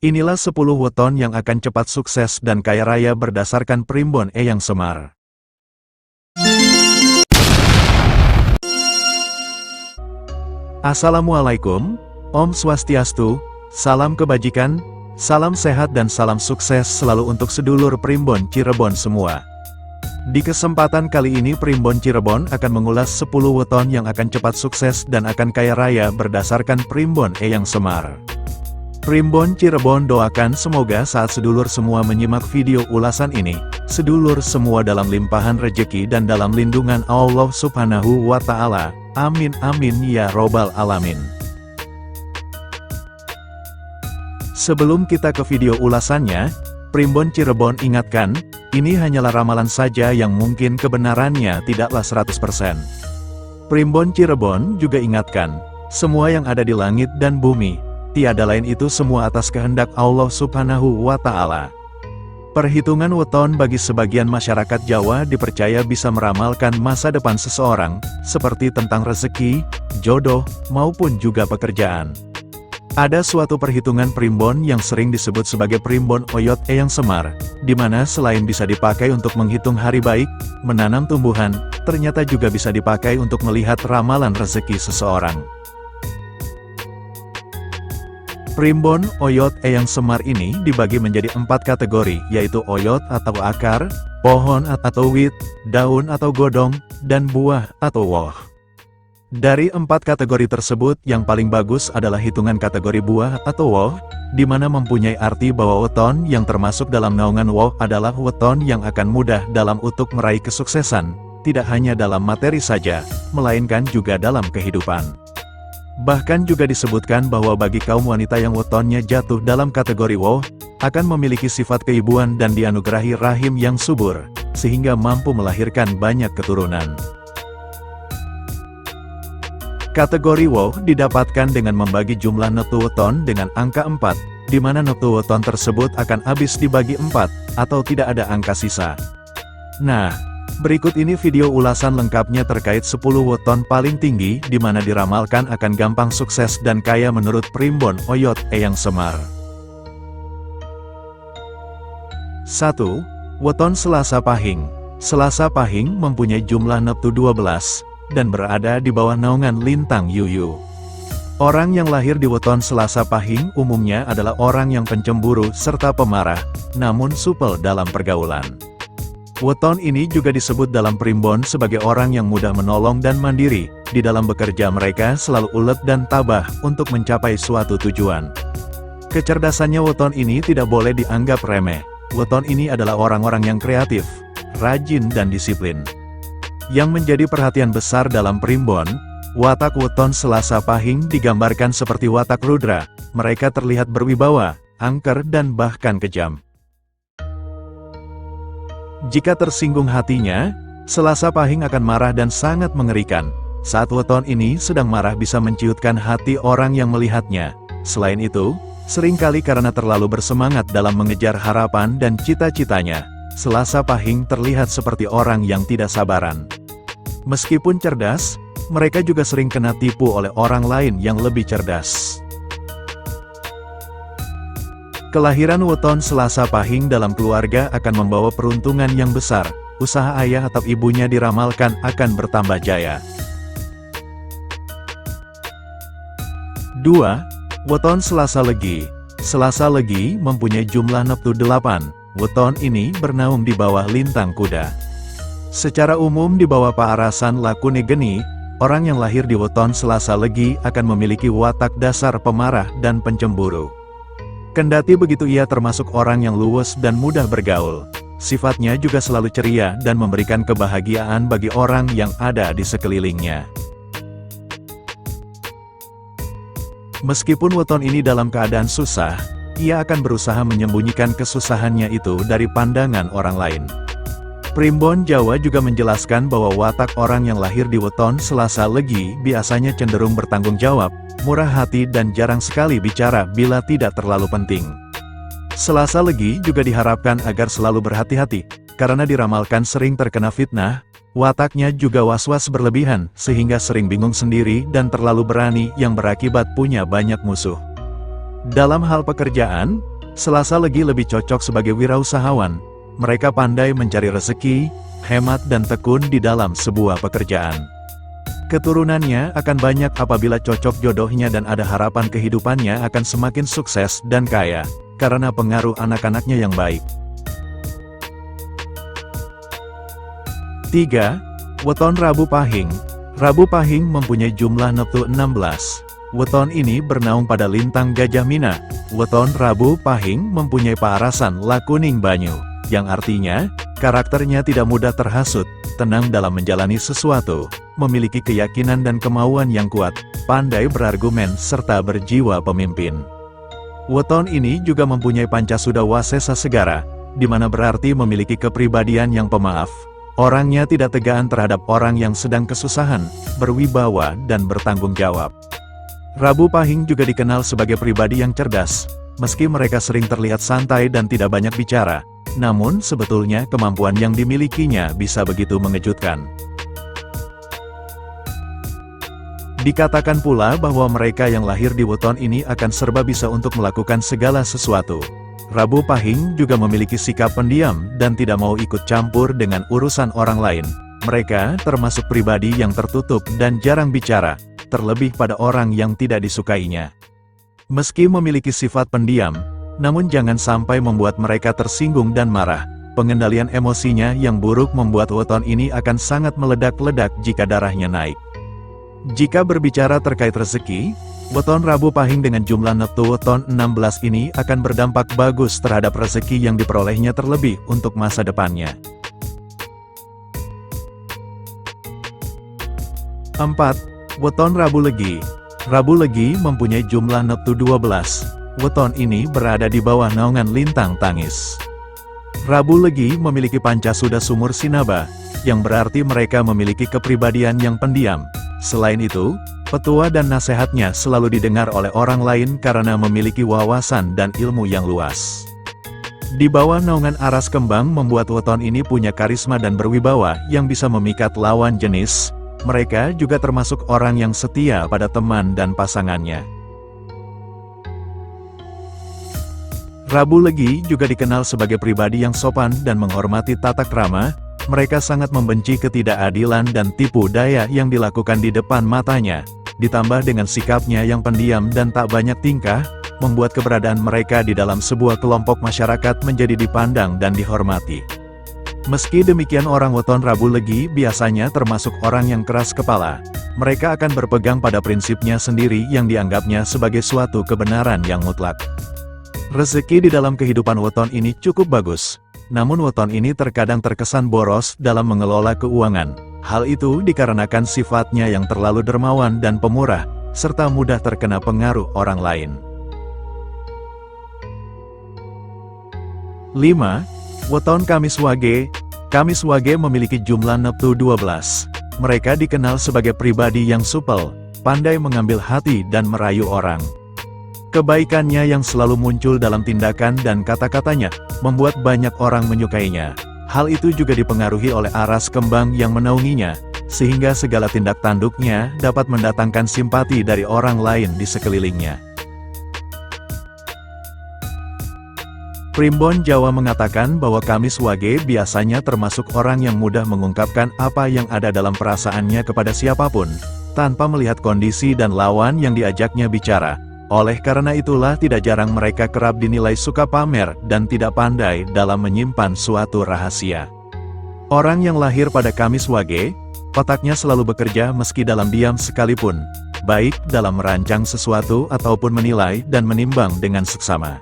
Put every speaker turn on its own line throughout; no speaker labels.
Inilah 10 weton yang akan cepat sukses dan kaya raya berdasarkan Primbon Eyang Semar. Assalamualaikum, Om Swastiastu, salam kebajikan, salam sehat dan salam sukses selalu untuk sedulur Primbon Cirebon semua. Di kesempatan kali ini Primbon Cirebon akan mengulas 10 weton yang akan cepat sukses dan akan kaya raya berdasarkan Primbon Eyang Semar. Primbon Cirebon doakan semoga saat sedulur semua menyimak video ulasan ini, sedulur semua dalam limpahan rejeki dan dalam lindungan Allah Subhanahu wa Ta'ala. Amin amin ya robbal alamin. Sebelum kita ke video ulasannya, Primbon Cirebon ingatkan, ini hanyalah ramalan saja yang mungkin kebenarannya tidaklah 100%. Primbon Cirebon juga ingatkan, semua yang ada di langit dan bumi, tiada lain itu semua atas kehendak Allah Subhanahu wa Ta'ala. Perhitungan weton bagi sebagian masyarakat Jawa dipercaya bisa meramalkan masa depan seseorang, seperti tentang rezeki, jodoh, maupun juga pekerjaan. Ada suatu perhitungan primbon yang sering disebut sebagai Primbon Oyot Eyang Semar, di mana selain bisa dipakai untuk menghitung hari baik, menanam tumbuhan, ternyata juga bisa dipakai untuk melihat ramalan rezeki seseorang. Primbon Oyot Eyang Semar ini dibagi menjadi 4 kategori, yaitu oyot atau akar, pohon atau wit, daun atau godong, dan buah atau woh. Dari 4 kategori tersebut, yang paling bagus adalah hitungan kategori buah atau woh, di mana mempunyai arti bahwa weton yang termasuk dalam naungan woh adalah weton yang akan mudah dalam untuk meraih kesuksesan, tidak hanya dalam materi saja, melainkan juga dalam kehidupan. Bahkan juga disebutkan bahwa bagi kaum wanita yang wetonnya jatuh dalam kategori woh, akan memiliki sifat keibuan dan dianugerahi rahim yang subur, sehingga mampu melahirkan banyak keturunan. Kategori woh didapatkan dengan membagi jumlah neptu weton dengan angka 4, di mana neptu weton tersebut akan habis dibagi 4, atau tidak ada angka sisa. Nah, berikut ini video ulasan lengkapnya terkait 10 weton paling tinggi di mana diramalkan akan gampang sukses dan kaya menurut Primbon Oyot Eyang Semar. 1. Weton Selasa Pahing. Selasa Pahing mempunyai jumlah neptu 12, dan berada di bawah naungan lintang Yuyu. Orang yang lahir di weton Selasa Pahing umumnya adalah orang yang pencemburu serta pemarah, namun supel dalam pergaulan. Weton ini juga disebut dalam primbon sebagai orang yang mudah menolong dan mandiri, di dalam bekerja mereka selalu ulet dan tabah untuk mencapai suatu tujuan. Kecerdasannya weton ini tidak boleh dianggap remeh. Weton ini adalah orang-orang yang kreatif, rajin dan disiplin. Yang menjadi perhatian besar dalam primbon, watak weton Selasa Pahing digambarkan seperti watak rudra, mereka terlihat berwibawa, angker dan bahkan kejam. Jika tersinggung hatinya, Selasa Pahing akan marah dan sangat mengerikan. Saat weton ini sedang marah bisa menciutkan hati orang yang melihatnya. Selain itu, seringkali karena terlalu bersemangat dalam mengejar harapan dan cita-citanya, Selasa Pahing terlihat seperti orang yang tidak sabaran. Meskipun cerdas, mereka juga sering kena tipu oleh orang lain yang lebih cerdas. Kelahiran weton Selasa Pahing dalam keluarga akan membawa peruntungan yang besar, usaha ayah atau ibunya diramalkan akan bertambah jaya. 2. Weton Selasa Legi. Selasa Legi mempunyai jumlah neptu 8, weton ini bernaung di bawah lintang kuda. Secara umum di bawah paarasan lakune geni, orang yang lahir di weton Selasa Legi akan memiliki watak dasar pemarah dan pencemburu. Kendati begitu ia termasuk orang yang luwes dan mudah bergaul, sifatnya juga selalu ceria dan memberikan kebahagiaan bagi orang yang ada di sekelilingnya. Meskipun weton ini dalam keadaan susah, ia akan berusaha menyembunyikan kesusahannya itu dari pandangan orang lain. Primbon Jawa juga menjelaskan bahwa watak orang yang lahir di weton Selasa Legi biasanya cenderung bertanggung jawab, murah hati dan jarang sekali bicara bila tidak terlalu penting. Selasa Legi juga diharapkan agar selalu berhati-hati, karena diramalkan sering terkena fitnah, wataknya juga was-was berlebihan, sehingga sering bingung sendiri dan terlalu berani yang berakibat punya banyak musuh. Dalam hal pekerjaan, Selasa Legi lebih cocok sebagai wirausahawan. Mereka pandai mencari rezeki, hemat dan tekun di dalam sebuah pekerjaan. Keturunannya akan banyak apabila cocok jodohnya dan ada harapan kehidupannya akan semakin sukses dan kaya, karena pengaruh anak-anaknya yang baik. 3. Weton Rabu Pahing. Rabu Pahing mempunyai jumlah neptu 16. Weton ini bernaung pada lintang Gajah Mina. Weton Rabu Pahing mempunyai paarasan Lakuning Banyu, yang artinya, karakternya tidak mudah terhasut, tenang dalam menjalani sesuatu, memiliki keyakinan dan kemauan yang kuat, pandai berargumen serta berjiwa pemimpin. Weton ini juga mempunyai Pancasuda Wasesa Segara, di mana berarti memiliki kepribadian yang pemaaf. Orangnya tidak tegaan terhadap orang yang sedang kesusahan, berwibawa dan bertanggung jawab. Rabu Pahing juga dikenal sebagai pribadi yang cerdas, meski mereka sering terlihat santai dan tidak banyak bicara, namun sebetulnya kemampuan yang dimilikinya bisa begitu mengejutkan. Dikatakan pula bahwa mereka yang lahir di weton ini akan serba bisa untuk melakukan segala sesuatu. Rabu Pahing juga memiliki sikap pendiam dan tidak mau ikut campur dengan urusan orang lain. Mereka termasuk pribadi yang tertutup dan jarang bicara, terlebih pada orang yang tidak disukainya. Meski memiliki sifat pendiam, namun jangan sampai membuat mereka tersinggung dan marah. Pengendalian emosinya yang buruk membuat weton ini akan sangat meledak-ledak jika darahnya naik. Jika berbicara terkait rezeki, weton Rabu Pahing dengan jumlah neptu weton 16 ini akan berdampak bagus terhadap rezeki yang diperolehnya terlebih untuk masa depannya. 4. Weton Rabu Legi. Rabu Legi mempunyai jumlah neptu 12. Weton ini berada di bawah naungan lintang Tangis. Rabu Legi memiliki Pancasuda Sumur Sinaba, yang berarti mereka memiliki kepribadian yang pendiam. Selain itu, petua dan nasihatnya selalu didengar oleh orang lain karena memiliki wawasan dan ilmu yang luas. Di bawah naungan Aras Kembang membuat weton ini punya karisma dan berwibawa yang bisa memikat lawan jenis. Mereka juga termasuk orang yang setia pada teman dan pasangannya. Rabu Legi juga dikenal sebagai pribadi yang sopan dan menghormati tata krama. Mereka sangat membenci ketidakadilan dan tipu daya yang dilakukan di depan matanya. Ditambah dengan sikapnya yang pendiam dan tak banyak tingkah, membuat keberadaan mereka di dalam sebuah kelompok masyarakat menjadi dipandang dan dihormati. Meski demikian orang weton Rabu Legi biasanya termasuk orang yang keras kepala. Mereka akan berpegang pada prinsipnya sendiri yang dianggapnya sebagai suatu kebenaran yang mutlak. Rezeki di dalam kehidupan weton ini cukup bagus. Namun weton ini terkadang terkesan boros dalam mengelola keuangan. Hal itu dikarenakan sifatnya yang terlalu dermawan dan pemurah, serta mudah terkena pengaruh orang lain. 5. Weton Kamis Wage. Kamis Wage memiliki jumlah neptu 12. Mereka dikenal sebagai pribadi yang supel, pandai mengambil hati dan merayu orang. Kebaikannya yang selalu muncul dalam tindakan dan kata-katanya, membuat banyak orang menyukainya. Hal itu juga dipengaruhi oleh Aras Kembang yang menaunginya, sehingga segala tindak tanduknya dapat mendatangkan simpati dari orang lain di sekelilingnya. Primbon Jawa mengatakan bahwa Kamis Wage biasanya termasuk orang yang mudah mengungkapkan apa yang ada dalam perasaannya kepada siapapun, tanpa melihat kondisi dan lawan yang diajaknya bicara. Oleh karena itulah tidak jarang mereka kerap dinilai suka pamer dan tidak pandai dalam menyimpan suatu rahasia. Orang yang lahir pada Kamis Wage, otaknya selalu bekerja meski dalam diam sekalipun, baik dalam merancang sesuatu ataupun menilai dan menimbang dengan seksama.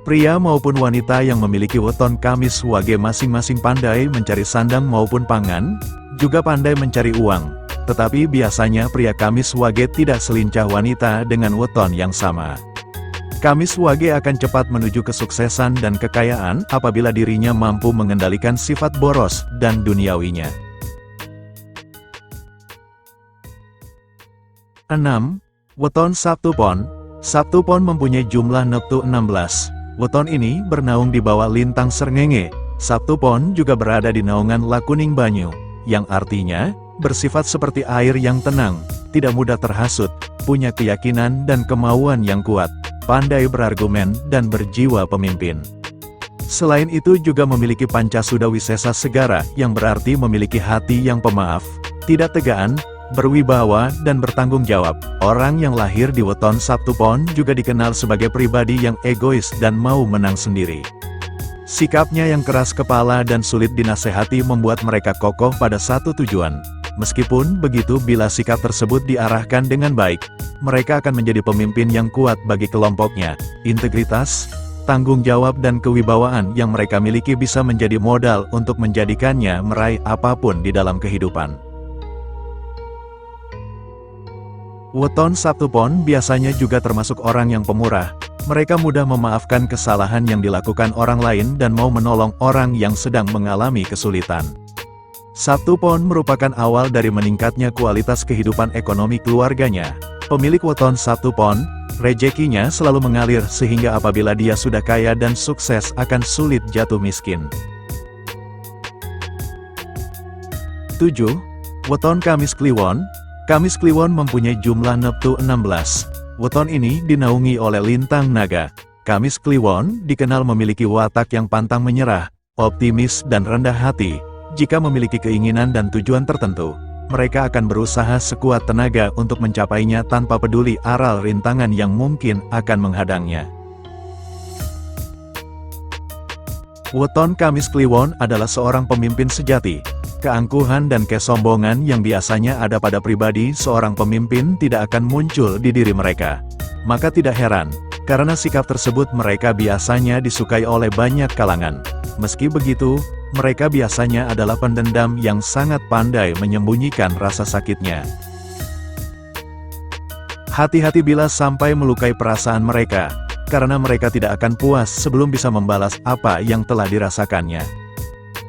Pria maupun wanita yang memiliki weton Kamis Wage masing-masing pandai mencari sandang maupun pangan, juga pandai mencari uang. Tetapi biasanya pria Kamis Wage tidak selincah wanita dengan weton yang sama. Kamis Wage akan cepat menuju kesuksesan dan kekayaan apabila dirinya mampu mengendalikan sifat boros dan duniawinya. 6. Weton Sabtu Pon. Sabtu Pon mempunyai jumlah neptu 16. Weton ini bernaung di bawah lintang Srengenge. Sabtu Pon juga berada di naungan Lakuning Banyu, yang artinya, bersifat seperti air yang tenang, tidak mudah terhasut, punya keyakinan dan kemauan yang kuat, pandai berargumen, dan berjiwa pemimpin. Selain itu juga memiliki Pancasuda Wisesa Segara yang berarti memiliki hati yang pemaaf, tidak tegaan, berwibawa, dan bertanggung jawab. Orang yang lahir di weton Sabtu Pon juga dikenal sebagai pribadi yang egois dan mau menang sendiri. Sikapnya yang keras kepala dan sulit dinasehati membuat mereka kokoh pada satu tujuan. Meskipun begitu, bila sikap tersebut diarahkan dengan baik, mereka akan menjadi pemimpin yang kuat bagi kelompoknya. Integritas, tanggung jawab dan kewibawaan yang mereka miliki bisa menjadi modal untuk menjadikannya meraih apapun di dalam kehidupan. Weton Sabtu Pon biasanya juga termasuk orang yang pemurah. Mereka mudah memaafkan kesalahan yang dilakukan orang lain dan mau menolong orang yang sedang mengalami kesulitan. Sabtu Pon merupakan awal dari meningkatnya kualitas kehidupan ekonomi keluarganya. Pemilik weton Sabtu Pon, rezekinya selalu mengalir sehingga apabila dia sudah kaya dan sukses akan sulit jatuh miskin. 7. Weton Kamis Kliwon. Kamis Kliwon mempunyai jumlah neptu 16. Weton ini dinaungi oleh lintang naga. Kamis Kliwon dikenal memiliki watak yang pantang menyerah, optimis dan rendah hati. Jika memiliki keinginan dan tujuan tertentu, mereka akan berusaha sekuat tenaga untuk mencapainya tanpa peduli aral rintangan yang mungkin akan menghadangnya. Weton Kamis Kliwon adalah seorang pemimpin sejati. Keangkuhan dan kesombongan yang biasanya ada pada pribadi seorang pemimpin tidak akan muncul di diri mereka. Maka tidak heran, karena sikap tersebut mereka biasanya disukai oleh banyak kalangan. Meski begitu, mereka biasanya adalah pendendam yang sangat pandai menyembunyikan rasa sakitnya. Hati-hati bila sampai melukai perasaan mereka, karena mereka tidak akan puas sebelum bisa membalas apa yang telah dirasakannya.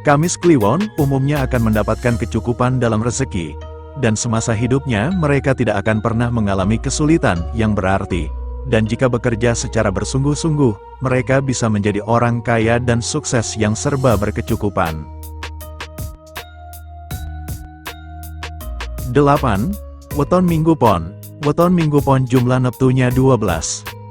Kamis Kliwon umumnya akan mendapatkan kecukupan dalam rezeki, dan semasa hidupnya mereka tidak akan pernah mengalami kesulitan yang berarti. Dan jika bekerja secara bersungguh-sungguh, mereka bisa menjadi orang kaya dan sukses yang serba berkecukupan. 8. Weton Minggu Pon. Weton Minggu Pon jumlah neptunya 12.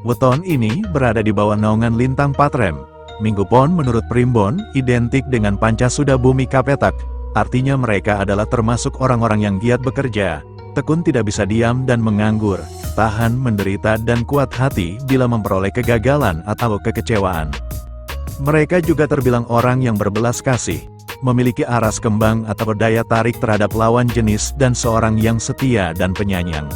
Weton ini berada di bawah naungan lintang Patrem. Minggu Pon menurut Primbon identik dengan Pancasuda Bumi Kapetak, artinya mereka adalah termasuk orang-orang yang giat bekerja, tekun tidak bisa diam dan menganggur, tahan menderita dan kuat hati bila memperoleh kegagalan atau kekecewaan. Mereka juga terbilang orang yang berbelas kasih, memiliki aras kembang atau daya tarik terhadap lawan jenis dan seorang yang setia dan penyayang.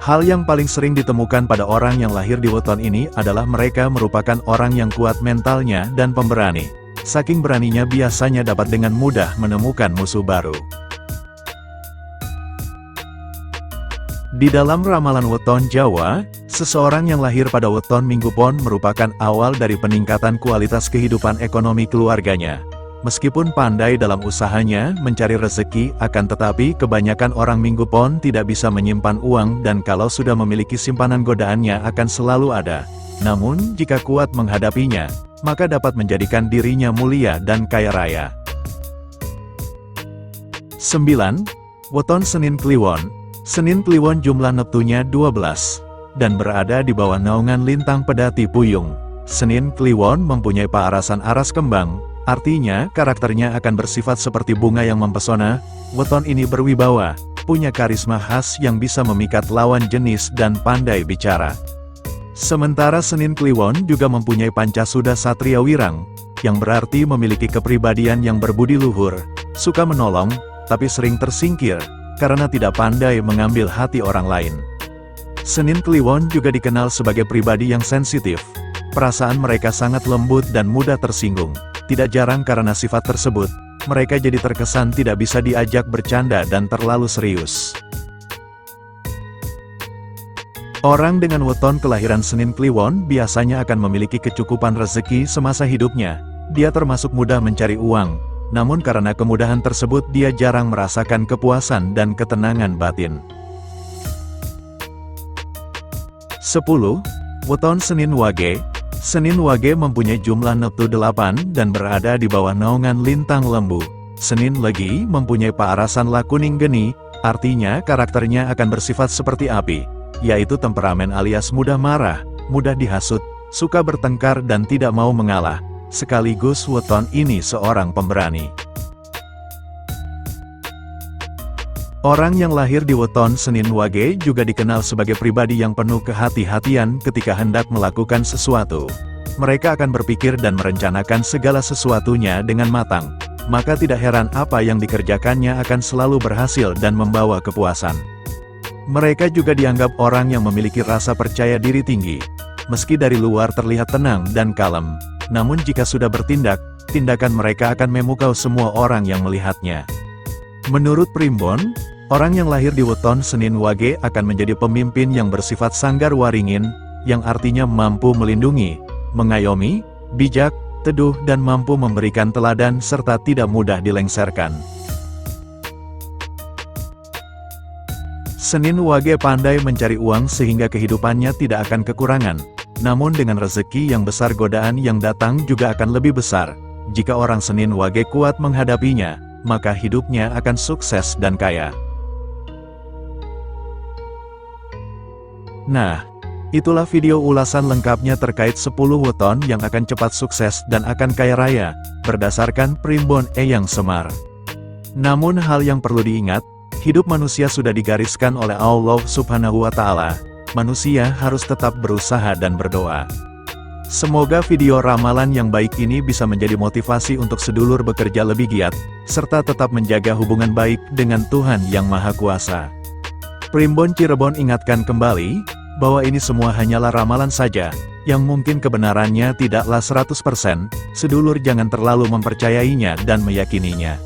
Hal yang paling sering ditemukan pada orang yang lahir di weton ini adalah mereka merupakan orang yang kuat mentalnya dan pemberani. Saking beraninya biasanya dapat dengan mudah menemukan musuh baru. Di dalam ramalan weton Jawa, seseorang yang lahir pada weton Minggu Pon merupakan awal dari peningkatan kualitas kehidupan ekonomi keluarganya. Meskipun pandai dalam usahanya mencari rezeki, akan tetapi kebanyakan orang Minggu Pon tidak bisa menyimpan uang dan kalau sudah memiliki simpanan godaannya akan selalu ada. Namun, jika kuat menghadapinya, maka dapat menjadikan dirinya mulia dan kaya raya. 9. Weton Senin Kliwon. Senin Kliwon jumlah neptunya 12, dan berada di bawah naungan lintang Pedati Puyung. Senin Kliwon mempunyai paarasan aras kembang, artinya karakternya akan bersifat seperti bunga yang mempesona. Weton ini berwibawa, punya karisma khas yang bisa memikat lawan jenis dan pandai bicara. Sementara Senin Kliwon juga mempunyai Pancasuda Satria Wirang, yang berarti memiliki kepribadian yang berbudi luhur, suka menolong, tapi sering tersingkir, karena tidak pandai mengambil hati orang lain. Senin Kliwon juga dikenal sebagai pribadi yang sensitif. Perasaan mereka sangat lembut dan mudah tersinggung. Tidak jarang karena sifat tersebut, mereka jadi terkesan tidak bisa diajak bercanda dan terlalu serius. Orang dengan weton kelahiran Senin Kliwon biasanya akan memiliki kecukupan rezeki semasa hidupnya. Dia termasuk mudah mencari uang, namun karena kemudahan tersebut dia jarang merasakan kepuasan dan ketenangan batin. 10. Weton Senin Wage. Senin Wage mempunyai jumlah neptu 8 dan berada di bawah naungan lintang Lembu. Senin Legi mempunyai paarasan Lakuning Geni, artinya karakternya akan bersifat seperti api, yaitu temperamen alias mudah marah, mudah dihasut, suka bertengkar dan tidak mau mengalah. Sekaligus weton ini seorang pemberani. Orang yang lahir di weton Senin Wage juga dikenal sebagai pribadi yang penuh kehati-hatian ketika hendak melakukan sesuatu. Mereka akan berpikir dan merencanakan segala sesuatunya dengan matang. Maka tidak heran apa yang dikerjakannya akan selalu berhasil dan membawa kepuasan. Mereka juga dianggap orang yang memiliki rasa percaya diri tinggi. Meski dari luar terlihat tenang dan kalem, namun jika sudah bertindak, tindakan mereka akan memukau semua orang yang melihatnya. Menurut Primbon, orang yang lahir di weton Senin Wage akan menjadi pemimpin yang bersifat sanggar waringin, yang artinya mampu melindungi, mengayomi, bijak, teduh dan mampu memberikan teladan serta tidak mudah dilengsarkan. Senin Wage pandai mencari uang sehingga kehidupannya tidak akan kekurangan, namun dengan rezeki yang besar godaan yang datang juga akan lebih besar. Jika orang Senin Wage kuat menghadapinya, maka hidupnya akan sukses dan kaya. Nah, itulah video ulasan lengkapnya terkait 10 weton yang akan cepat sukses dan akan kaya raya, berdasarkan Primbon Eyang Semar. Namun hal yang perlu diingat, hidup manusia sudah digariskan oleh Allah Subhanahu wa Ta'ala. Manusia harus tetap berusaha dan berdoa. Semoga video ramalan yang baik ini bisa menjadi motivasi untuk sedulur bekerja lebih giat, serta tetap menjaga hubungan baik dengan Tuhan Yang Maha Kuasa. Primbon Cirebon ingatkan kembali, bahwa ini semua hanyalah ramalan saja, yang mungkin kebenarannya tidaklah 100%, sedulur jangan terlalu mempercayainya dan meyakininya.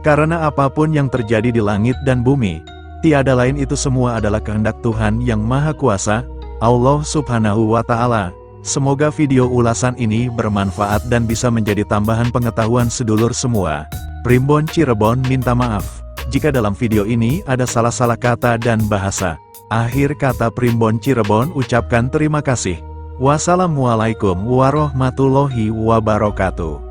Karena apapun yang terjadi di langit dan bumi, tiada lain itu semua adalah kehendak Tuhan Yang Maha Kuasa, Allah Subhanahu wa Ta'ala. Semoga video ulasan ini bermanfaat dan bisa menjadi tambahan pengetahuan sedulur semua. Primbon Cirebon minta maaf, jika dalam video ini ada salah-salah kata dan bahasa. Akhir kata Primbon Cirebon ucapkan terima kasih. Wassalamualaikum warahmatullahi wabarakatuh.